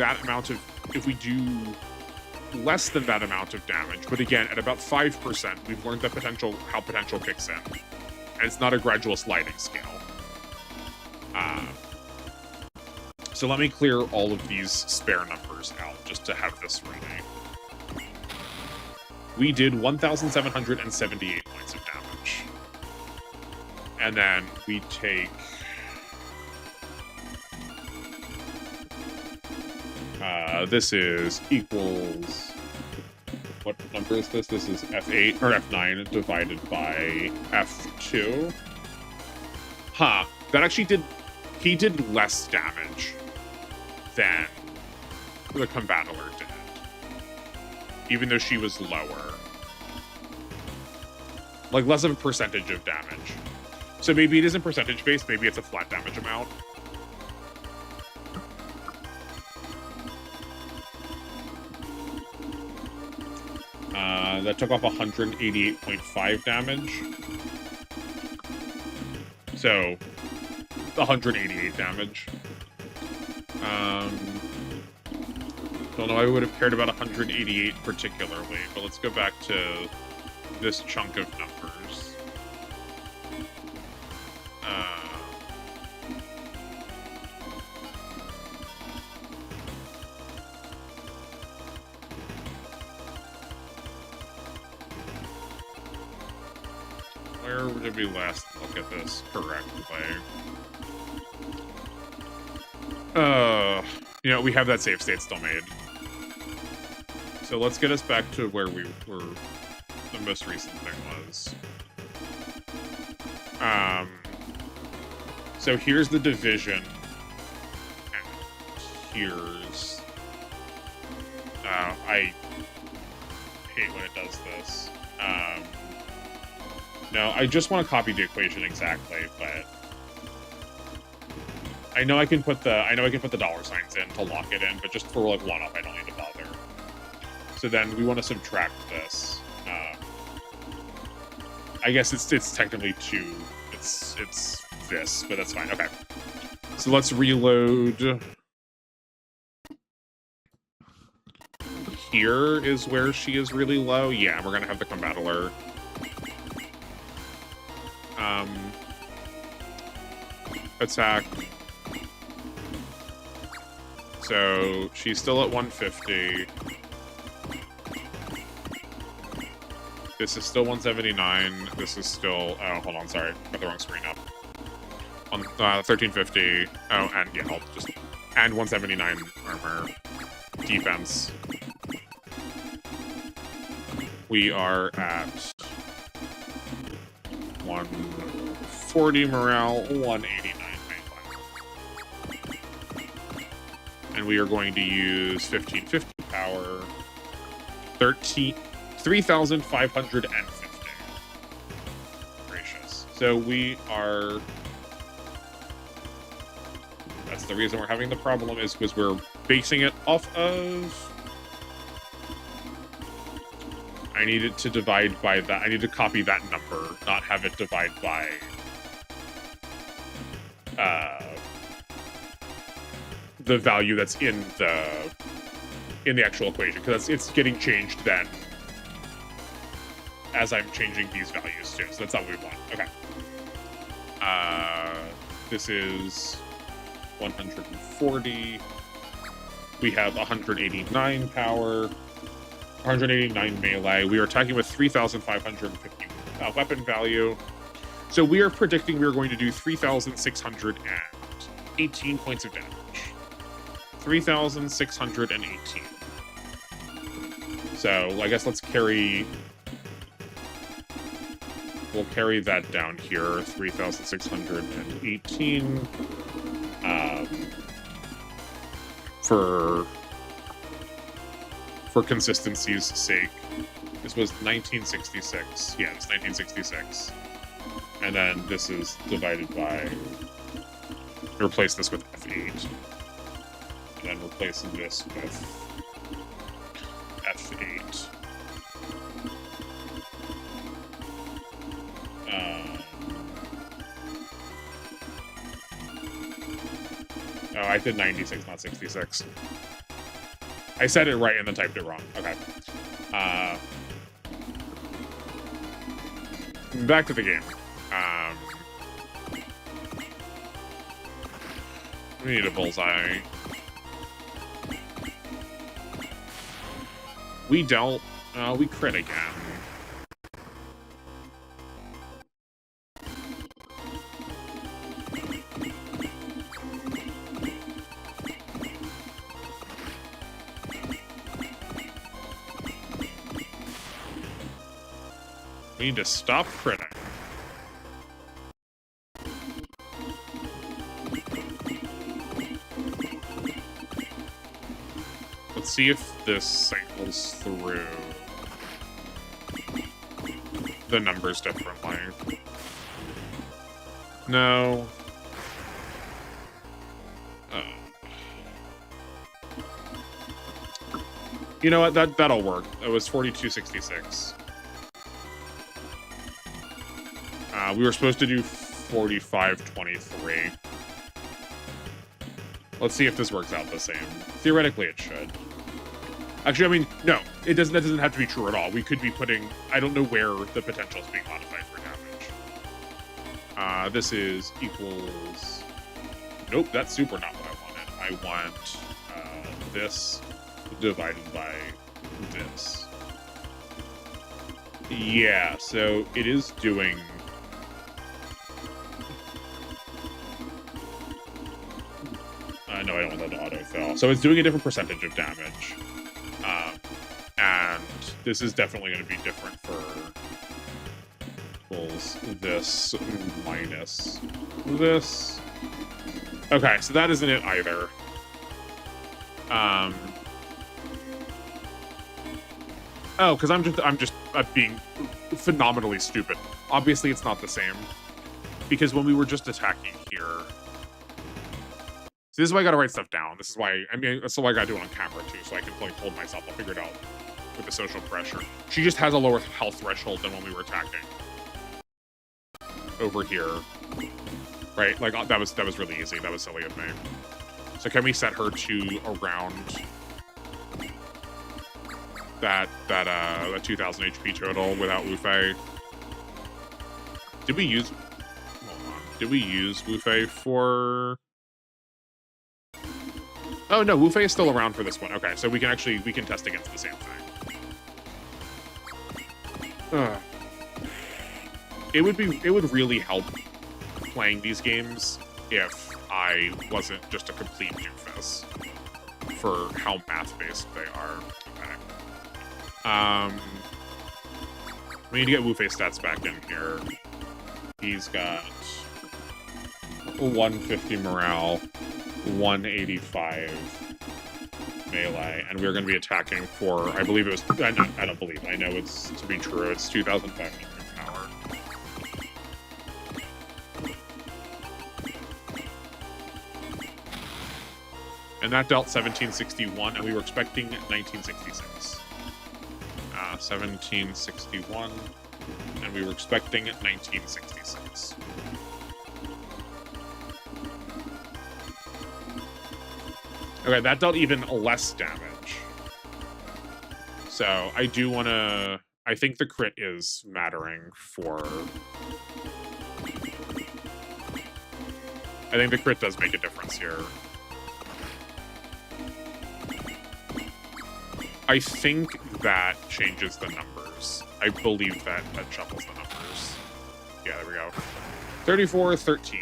less than that amount of damage, but again, at about 5%, we've learned that how potential kicks in. And it's not a gradual sliding scale. So let me clear all of these spare numbers out just to have this ready. We did 1,778 points of damage. And then we take... this is equals... What number is this? This is F8 or F9 divided by F2. Huh. That actually did... He did less damage than the Combattler did. Even though she was lower. Like, less of a percentage of damage. So maybe it isn't percentage-based, maybe it's a flat damage amount. That took off 188.5 damage. So, 188 damage. Don't know, I would have cared about 188 particularly, but let's go back to this chunk of numbers. Where did we last look at this correctly? You know, we have that save state still made. So let's get us back to where we were, the most recent thing was. So here's the division. And here's... I hate when it does this. No, I just want to copy the equation exactly, but... I know I can put the dollar signs in to lock it in, but just for like one up, I don't need to bother. So then we want to subtract this. I guess it's technically 2. It's this, but that's fine. Okay. So let's reload. Here is where she is really low. Yeah, we're gonna have the Combattler. Attack. So she's still at 150. This is still 179. This is still... Oh, hold on, sorry. Got the wrong screen up. 1350. Oh, and yeah, I'll just... And 179 armor. Defense. We are at 140 morale, 189 melee. And we are going to use 1550 power, 3,550. Gracious. So we are... That's the reason we're having the problem, is because we're basing it off of... I need it to divide by that. I need to copy that number, not have it divide by the value that's in the actual equation, because it's getting changed then as I'm changing these values too. So that's not what we want. Okay. This is 140. We have 189 power. 189 melee. We are attacking with 3,550 weapon value. So we are predicting we are going to do 3,618 points of damage. 3,618. So I guess let's carry... We'll carry that down here. 3,618. For consistency's sake. This was 1966. Yeah, it's 1966. And then this is divided by... Replace this with F8. And then replace this with F8. Oh, I did 96, not 66. I said it right and then typed it wrong. Okay. Back to the game. We need a bullseye. We don't. We crit again. We need to stop critting. Let's see if this cycles through the numbers differently. No. You know what? That'll work. It was 4266. We were supposed to do 4523. Let's see if this works out the same. Theoretically, it should. Actually, I mean, no, it doesn't. That doesn't have to be true at all. We could be putting... I don't know where the potential is being modified for damage. This is equals... Nope, that's super not what I wanted. I want this divided by this. Yeah, so it is doing... No, I don't want that to auto-fill. So it's doing a different percentage of damage. And this is definitely going to be different for equals this minus this. Okay, so that isn't it either. Oh, because I'm just being phenomenally stupid. Obviously, it's not the same. Because when we were just attacking here... So this is why I gotta write stuff down. This is why, I mean, that's why I gotta do it on camera too, so I can like hold myself. I'll figure it out with the social pressure. She just has a lower health threshold than when we were attacking. Over here. Right? Like, that was really easy. That was silly of me. So can we set her to around that 2,000 HP total without Wu Fei? Did we use... Hold on. Did we use Wu Fei for... Oh, no, Wu Fei is still around for this one. Okay, so we can test against the same thing. It would really help playing these games if I wasn't just a complete doofus for how math-based they are. Okay. We need to get Wu-Fei stats back in here. He's got 150 morale, 185 melee, and we're going to be attacking for, I believe it was, I don't believe, I know it's to be true, it's 2,500 power. And that dealt 1761, and we were expecting 1966. 1761, and we were expecting 1966. Okay, that dealt even less damage. So I do want to... I think the crit is mattering for... I think the crit does make a difference here. I think that changes the numbers. I believe that shuffles the numbers. Yeah, there we go. 34, 13.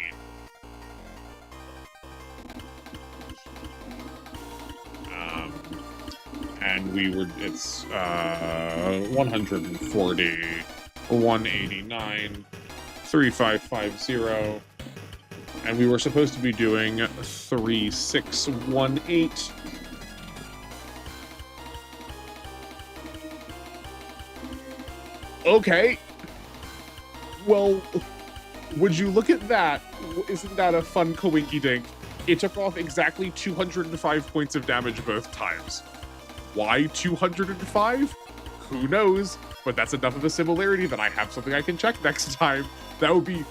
And we were, it's 140, 189, 3550. And we were supposed to be doing 3618. Okay. Well, would you look at that? Isn't that a fun coinky-dink? It took off exactly 205 points of damage both times. Why 205? Who knows? But that's enough of a similarity that I have something I can check next time. That would be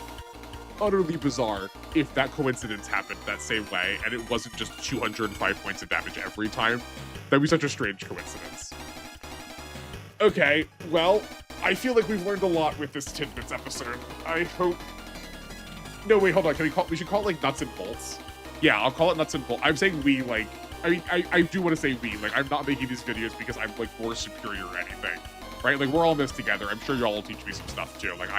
utterly bizarre if that coincidence happened that same way and it wasn't just 205 points of damage every time. That'd be such a strange coincidence. Okay, well, I feel like we've learned a lot with this Tidbits episode. I hope... No, wait, hold on. We should call it, like, Nuts and Bolts. Yeah, I'll call it Nuts and Bolts. I'm saying we, like... I mean, I do want to say we. Like, I'm not making these videos because I'm, like, more superior or anything. Right? Like, we're all in this together. I'm sure y'all will teach me some stuff, too. Like,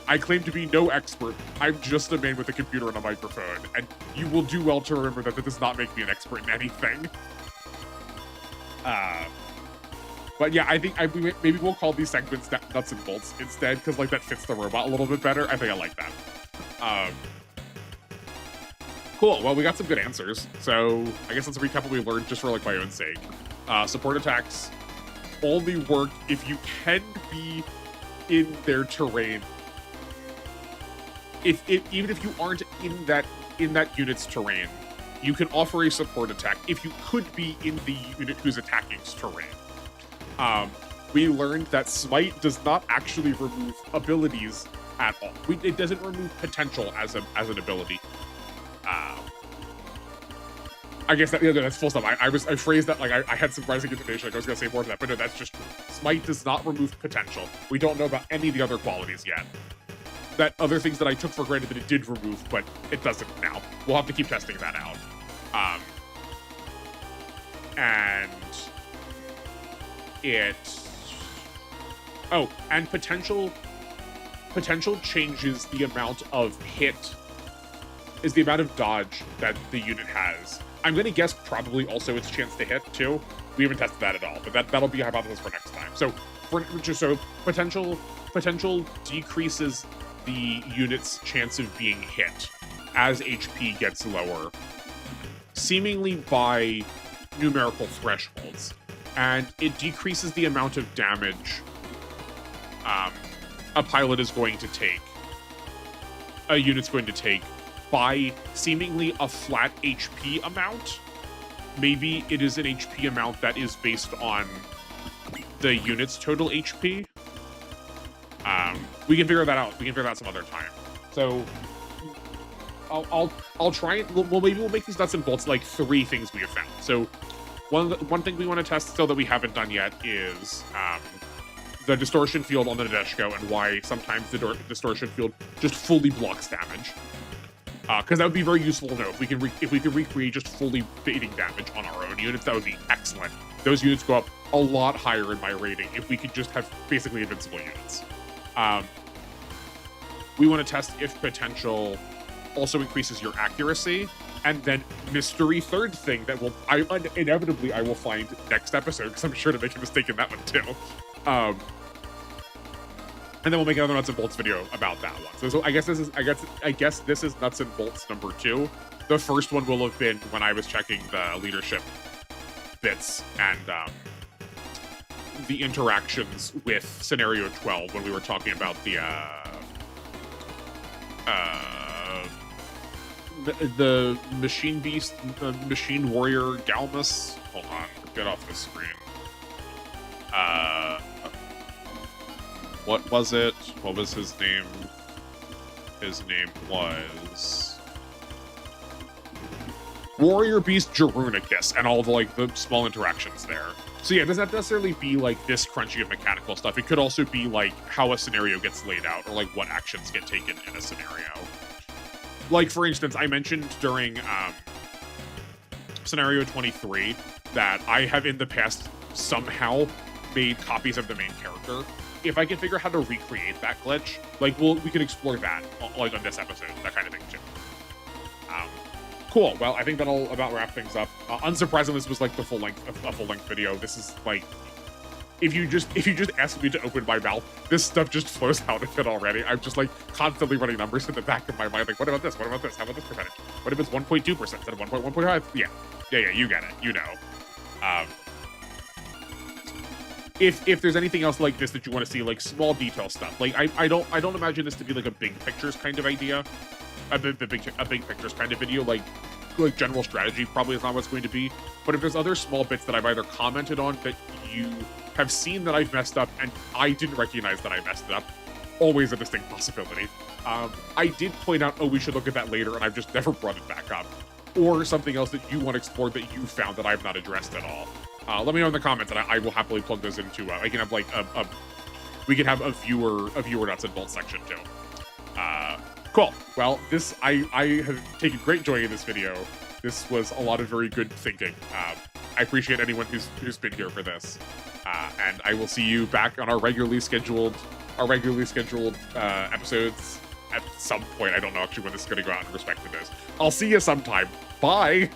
I claim to be no expert. I'm just a man with a computer and a microphone. And you will do well to remember that does not make me an expert in anything. But yeah, I think maybe we'll call these segments Nuts and Bolts instead, because, like, that fits the robot a little bit better. I think I like that. Cool. Well, we got some good answers. So I guess let's recap what we learned just for, like, my own sake. Support attacks only work if you can be in their terrain. Even if you aren't in that unit's terrain, you can offer a support attack if you could be in the unit who's attacking's terrain. We learned that Smite does not actually remove abilities at all. It doesn't remove potential as an ability. I guess that's full stop. I phrased that like I had some rising intonation. Like I was gonna say more to that, but no, that's just Smite does not remove potential. We don't know about any of the other qualities yet. That other things that I took for granted that it did remove, but it doesn't now. We'll have to keep testing that out. And potential changes the amount of hit, is the amount of dodge that the unit has. I'm gonna guess probably also its chance to hit too. We haven't tested that at all, but that'll be a hypothesis for next time. So potential decreases the unit's chance of being hit as HP gets lower, seemingly by numerical thresholds, and it decreases the amount of damage a pilot is going to take, a unit's going to take, by seemingly a flat HP amount. Maybe it is an HP amount that is based on the unit's total HP. We can figure that out. We can figure that out some other time. So I'll try it. Well, maybe we'll make these nuts and bolts like 3 things we have found. So one thing we want to test still that we haven't done yet is the distortion field on the Nadeshko and why sometimes the distortion field just fully blocks damage. Because that would be very useful to know. If we can recreate just fully fading damage on our own units, that would be excellent. Those units go up a lot higher in my rating if we could just have basically invincible units. We want to test if potential also increases your accuracy. And then mystery third thing that will inevitably I will find next episode, because I'm sure to make a mistake in that one too. And then we'll make another nuts and bolts video about that one. So I guess this is nuts and bolts number 2. The first one will have been when I was checking the leadership bits and the interactions with scenario 12 when we were talking about the machine beast, machine warrior Galmus. Hold on, get off the screen. What was it? What was his name? His name was Warrior Beast Jerunicus, and all the like the small interactions there. So yeah, it doesn't necessarily be like this crunchy of mechanical stuff. It could also be like how a scenario gets laid out, or like what actions get taken in a scenario. Like for instance, I mentioned during scenario 23 that I have in the past somehow made copies of the main character. If I can figure out how to recreate that glitch, like we can explore that like on this episode, that kind of thing too. Cool. Well, I think that'll about wrap things up. Unsurprisingly, this was like a full length video. This is like, if you just ask me to open my mouth, this stuff just flows out of it already. I'm just like constantly running numbers in the back of my mind. Like, what about this? What about this? How about this percentage? What if it's 1.2% instead of 1.1.5? Yeah, you get it. You know. If there's anything else like this that you want to see, like small detail stuff, like I don't imagine this to be like a big pictures kind of idea, a big pictures kind of video, like general strategy probably is not what it's going to be. But if there's other small bits that I've either commented on that you have seen that I've messed up and I didn't recognize that I messed it up, always a distinct possibility. I did point out, oh, we should look at that later, and I've just never brought it back up, or something else that you want explored that you found that I've not addressed at all. Let me know in the comments, and I will happily plug those into. I can have like we can have a viewer nuts and bolts section too. Cool. Well, I have taken great joy in this video. This was a lot of very good thinking. I appreciate anyone who's been here for this, and I will see you back on our regularly scheduled episodes at some point. I don't know actually when this is going to go out in respect to this. I'll see you sometime. Bye.